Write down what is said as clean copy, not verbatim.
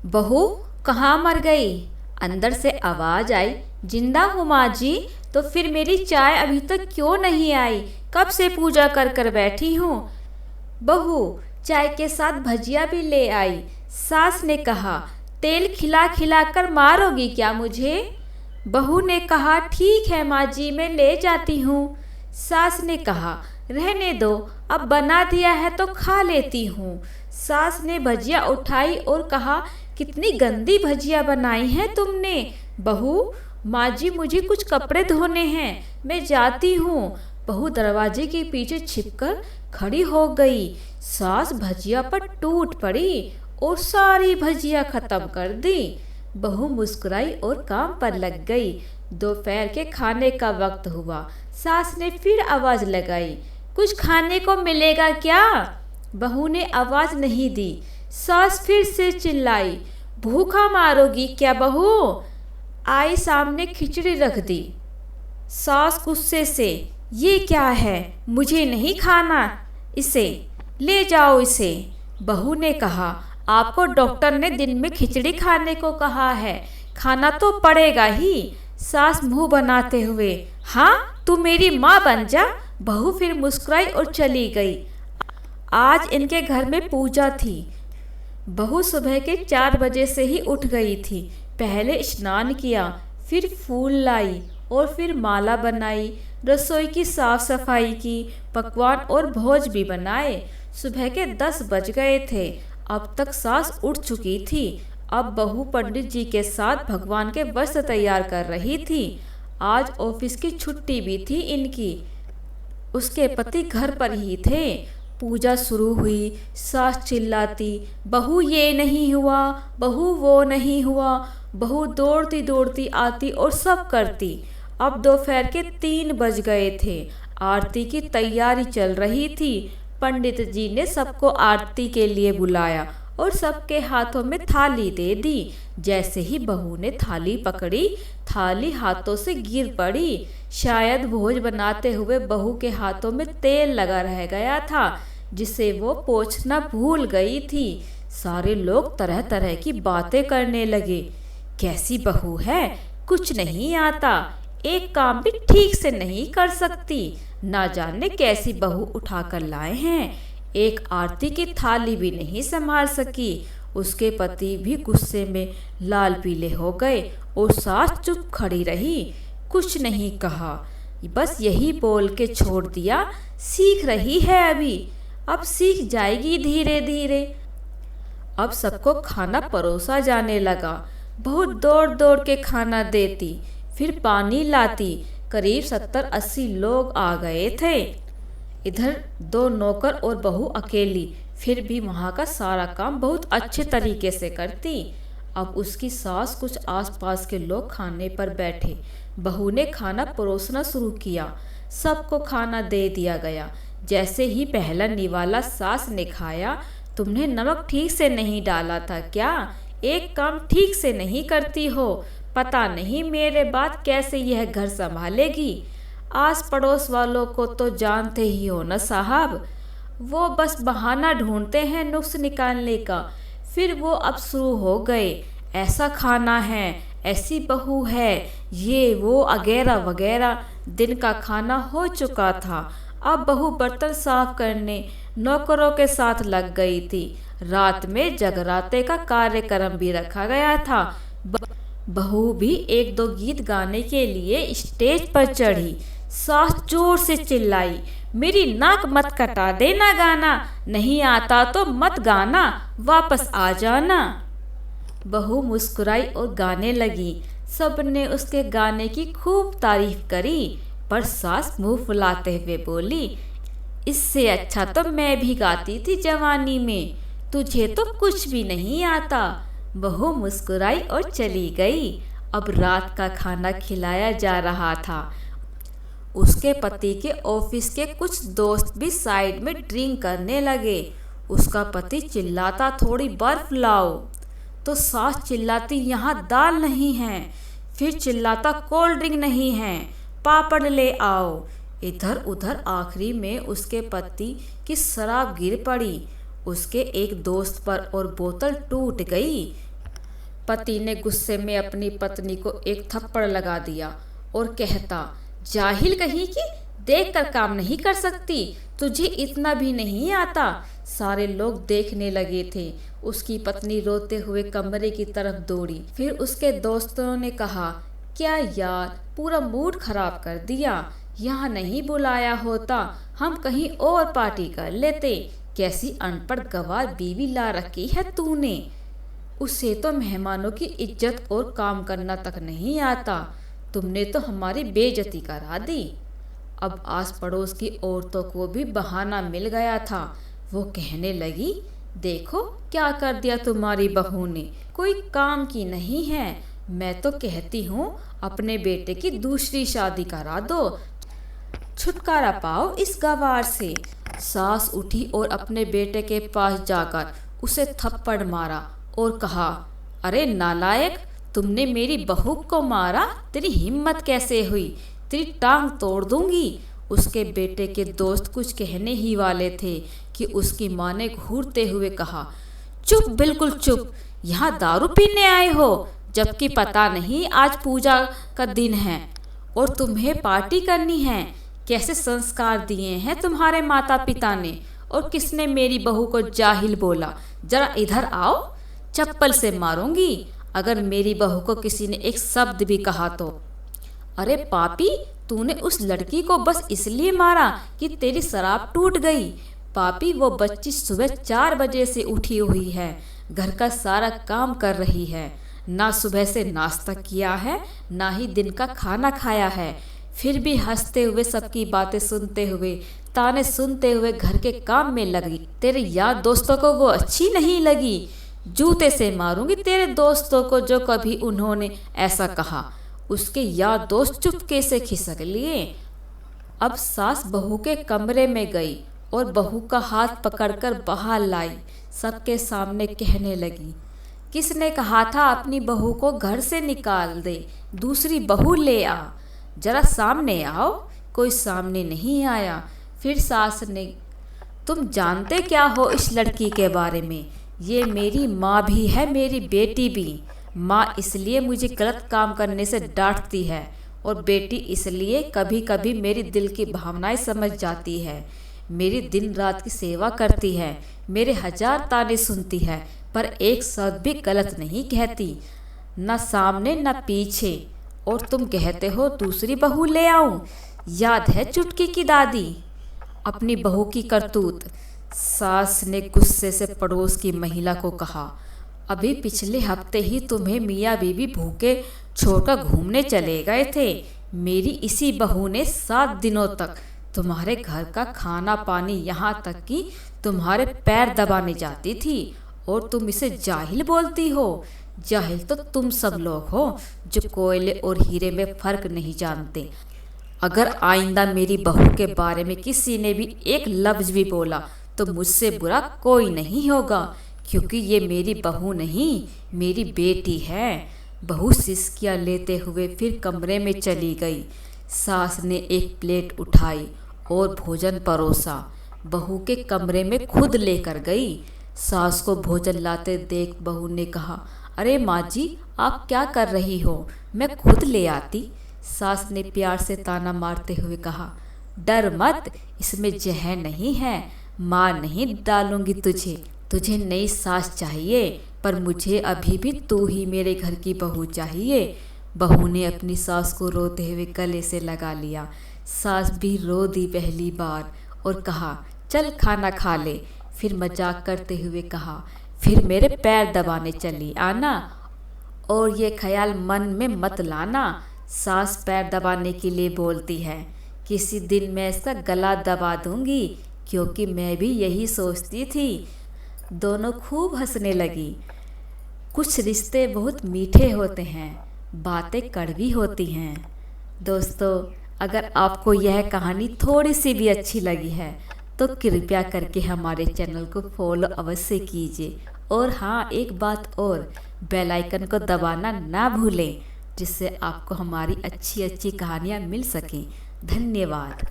बहू कहाँ मर गई? अंदर से आवाज आई। जिंदा हूँ माँ जी। तो फिर मेरी चाय अभी तक क्यों नहीं आई? कब से पूजा कर कर बैठी हूँ। बहू चाय के साथ भजिया भी ले आई। सास ने कहा, तेल खिला खिला कर मारोगी क्या मुझे? बहू ने कहा, ठीक है माँ जी, मैं ले जाती हूँ। सास ने कहा, रहने दो, अब बना दिया है तो खा लेती हूँ। सास ने भजिया उठाई और कहा, कितनी गंदी भजिया बनाई हैं तुमने। बहू, माँ जी मुझे कुछ कपड़े धोने हैं, मैं जाती हूँ। बहू दरवाजे के पीछे छिपकर खड़ी हो गई। सास भजिया पर टूट पड़ी और सारी भजिया खत्म कर दी। बहू मुस्कुराई और काम पर लग गई। दोपहर के खाने का वक्त हुआ। सास ने फिर आवाज लगाई, कुछ खाने को मिलेगा क्या? बहू ने आवाज नहीं दी। सास फिर से चिल्लाई, भूखा मारोगी क्या बहू? आई सामने खिचड़ी रख दी। सास गुस्से से, ये क्या है, मुझे नहीं खाना इसे, ले जाओ इसे। बहू ने कहा, आपको डॉक्टर ने दिन में खिचड़ी खाने को कहा है, खाना तो पड़ेगा ही। सास मुंह बनाते हुए, हाँ तू मेरी माँ बन जा। बहू फिर मुस्कुराई और चली गई। आज इनके घर में पूजा थी। बहू सुबह के 4 बजे से ही उठ गई थी। पहले स्नान किया, फिर फूल लाई और फिर माला बनाई। रसोई की साफ सफाई की, पकवान और भोज भी बनाए। सुबह के 10 बज गए थे। अब तक सास उठ चुकी थी। अब बहू पंडित जी के साथ भगवान के वस्त्र तैयार कर रही थी। आज ऑफिस की छुट्टी भी थी इनकी। उसके पति घर पर ही थे। पूजा शुरू हुई। सास चिल्लाती, बहू ये नहीं हुआ, बहू वो नहीं हुआ। बहू दौड़ती दौड़ती आती और सब करती। अब दोपहर के 3 बज गए थे। आरती की तैयारी चल रही थी। पंडित जी ने सबको आरती के लिए बुलाया और सबके हाथों में थाली दे दी। जैसे ही बहू ने थाली पकड़ी, थाली हाथों से गिर पड़ी। शायद भोज बनाते हुए बहू के हाथों में तेल लगा रह गया था, जिसे वो पोंछना भूल गई थी। सारे लोग तरह तरह की बातें करने लगे। कैसी बहू है, कुछ नहीं आता, एक काम भी ठीक से नहीं कर सकती, ना जाने कैसी बहू उठाकर लाए हैं, एक आरती की थाली भी नहीं संभाल सकी। उसके पति भी गुस्से में लाल पीले हो गए और सास चुप खड़ी रही, कुछ नहीं कहा, बस यही बोल के छोड़ दिया, सीख रही है अभी, अब सीख जाएगी धीरे धीरे। अब सबको खाना परोसा जाने लगा। बहुत दौड़ दौड़ के खाना देती, फिर पानी लाती। करीब 70-80 लोग आ गए थे। इधर 2 नौकर और बहू अकेली, फिर भी वहाँ का सारा काम बहुत अच्छे तरीके से करती। अब उसकी सास, कुछ आसपास के लोग खाने पर बैठे। बहू ने खाना परोसना शुरू किया। सबको खाना दे दिया गया। जैसे ही पहला निवाला सास ने खाया, तुमने नमक ठीक से नहीं डाला था क्या? एक काम ठीक से नहीं करती हो, पता नहीं मेरे बाद कैसे यह घर संभालेगी। आस पड़ोस वालों को तो जानते ही हो न साहब, वो बस बहाना ढूंढते हैं नुक्स निकालने का। फिर वो अब शुरू हो गए, ऐसा खाना है, ऐसी बहू है, ये वो वगैरह वगैरह। दिन का खाना हो चुका था। अब बहू बर्तन साफ करने नौकरों के साथ लग गई थी। रात में जगराते का कार्यक्रम भी रखा गया था। बहू भी 1-2 गीत गाने के लिए स्टेज पर चढ़ी। सास जोर से चिल्लाई, मेरी नाक मत कटा देना गाना, नहीं आता तो मत गाना, वापस आ जाना। बहू मुस्कुराई और गाने लगी। सबने उसके गाने की खूब तारीफ करी, पर सास मुंह फुलाते हुए बोली, इससे अच्छा तो मैं भी गाती थी जवानी में, तुझे तो कुछ भी नहीं आता। बहू मुस्कुराई और चली गई। अब रात का खाना खिलाया जा रहा था। उसके पति के ऑफिस के कुछ दोस्त भी साइड में ड्रिंक करने लगे। उसका पति चिल्लाता, थोड़ी बर्फ लाओ, तो सास चिल्लाती, यहाँ दाल नहीं है। फिर चिल्लाता, कोल्ड ड्रिंक नहीं है, पापड़ ले आओ। इधर उधर आखिरी में उसके पति की शराब गिर पड़ी। उसके एक दोस्त पर और बोतल टूट गई। पति ने गुस्से में अपनी पत्नी को एक थप्पड़ लगा दिया और कहता, जाहिल कहीं की, देखकर काम नहीं कर सकती, तुझे इतना भी नहीं आता। सारे लोग देखने लगे थे। उसकी पत्नी रोते हुए कमरे की तरफ दौड़ी। फिर उसके दोस्तों ने कहा, क्या यार, पूरा मूड खराब कर दिया। यहाँ नहीं बुलाया होता, हम कहीं और पार्टी कर लेते। कैसी अनपढ़ गंवार बीवी ला रखी है तूने। उसे तो मेहमानों की इज्जत और काम करना तक नहीं आता। तुमने तो हमारी बेइज्जती करा दी। अब आस पड़ोस की औरतों को भी बहाना मिल गया था। वो कहने लगी, देखो क्या कर दिया तुम्हारी बहू ने, कोई काम की नहीं है। मैं तो कहती हूँ अपने बेटे की दूसरी शादी करा दो, छुटकारा पाओ इस गंवार से। सास उठी और अपने बेटे के पास जाकर उसे थप्पड़ मारा और कहा, अरे नालायक, तुमने मेरी बहू को मारा, तेरी हिम्मत कैसे हुई, तेरी टांग तोड़ दूंगी। उसके बेटे के दोस्त कुछ कहने ही वाले थे कि उसकी माँ ने घूरते हुए कहा, चुप, बिल्कुल चुप, यहाँ दारू पीने आए हो, जबकि पता नहीं आज पूजा का दिन है और तुम्हें पार्टी करनी है। कैसे संस्कार दिए हैं तुम्हारे माता पिता ने, और किसने मेरी बहू को जाहिल बोला। जरा इधर आओ, चप्पल से मारूंगी अगर मेरी बहू को किसी ने एक शब्द भी कहा तो। अरे पापी, तूने उस लड़की को बस इसलिए मारा कि तेरी शराब टूट गई। पापी, वो बच्ची सुबह 4 बजे से उठी हुई है, घर का सारा काम कर रही है, ना सुबह से नाश्ता किया है, ना ही दिन का खाना खाया है, फिर भी हंसते हुए, सबकी बातें सुनते हुए, ताने सुनते हुए घर के काम में लगी। तेरे यार दोस्तों को वो अच्छी नहीं लगी। जूते से मारूंगी तेरे दोस्तों को जो कभी उन्होंने ऐसा कहा। उसके यार दोस्त चुपके से खिसक लिए। अब सास बहू के कमरे में गई और बहू का हाथ पकड़कर बाहर लाई। सबके सामने कहने लगी, किसने कहा था अपनी बहू को घर से निकाल दे, दूसरी बहू ले आ, जरा सामने आओ। कोई सामने नहीं आया। फिर सास ने, तुम जानते क्या हो इस लड़की के बारे में, ये मेरी माँ भी है, मेरी बेटी भी। माँ इसलिए मुझे गलत काम करने से डांटती है और बेटी इसलिए कभी कभी मेरी दिल की भावनाएं समझ जाती है। मेरी दिन रात की सेवा करती है, मेरे 1000 ताने सुनती है, पर एक शब्द भी गलत नहीं कहती, न सामने न पीछे। और तुम कहते हो दूसरी बहू ले आऊं। याद है चुटकी की दादी, अपनी बहू की करतूत। सास ने गुस्से से पड़ोस की महिला को कहा, अभी पिछले हफ्ते ही तुम्हें मियाँ बीवी भूखे छोड़कर घूमने चले गए थे। मेरी इसी बहू ने 7 दिनों तक तुम्हारे घर का खाना पानी, यहाँ तक कि तुम्हारे पैर दबाने जाती थी, और तुम इसे जाहिल बोलती हो। जाहिल तो तुम सब लोग हो जो कोयले और हीरे में फर्क नहीं जानते। अगर आइंदा मेरी बहू के बारे में किसी ने भी एक लफ्ज भी बोला तो मुझसे बुरा कोई नहीं होगा, क्योंकि ये मेरी बहू नहीं, मेरी बेटी है। बहू सिसकियाँ लेते हुए फिर कमरे में चली गई। सास ने एक प्लेट उठाई और भोजन परोसा, बहू के कमरे में खुद लेकर गई। सास को भोजन लाते देख बहू ने कहा, अरे माँ जी, आप क्या कर रही हो, मैं खुद ले आती। सास ने प्यार से ताना मारते हुए कहा, डर मत, इसमें जहर नहीं है, माँ नहीं डालूंगी तुझे। तुझे नई सास चाहिए, पर मुझे अभी भी तू ही मेरे घर की बहू चाहिए। बहू ने अपनी सास को रोते हुए गले से लगा लिया। सास भी रो दी पहली बार और कहा, चल खाना खा ले। फिर मजाक करते हुए कहा, फिर मेरे पैर दबाने चली आना, और ये ख्याल मन में मत लाना सास पैर दबाने के लिए बोलती है। किसी दिन मैं इसका गला दबा दूंगी, क्योंकि मैं भी यही सोचती थी। दोनों खूब हंसने लगी। कुछ रिश्ते बहुत मीठे होते हैं, बातें कड़वी होती हैं। दोस्तों, अगर आपको यह कहानी थोड़ी सी भी अच्छी लगी है तो कृपया करके हमारे चैनल को फॉलो अवश्य कीजिए। और हाँ, एक बात और, बेल आइकन को दबाना ना भूलें, जिससे आपको हमारी अच्छी अच्छी कहानियाँ मिल सकें। धन्यवाद।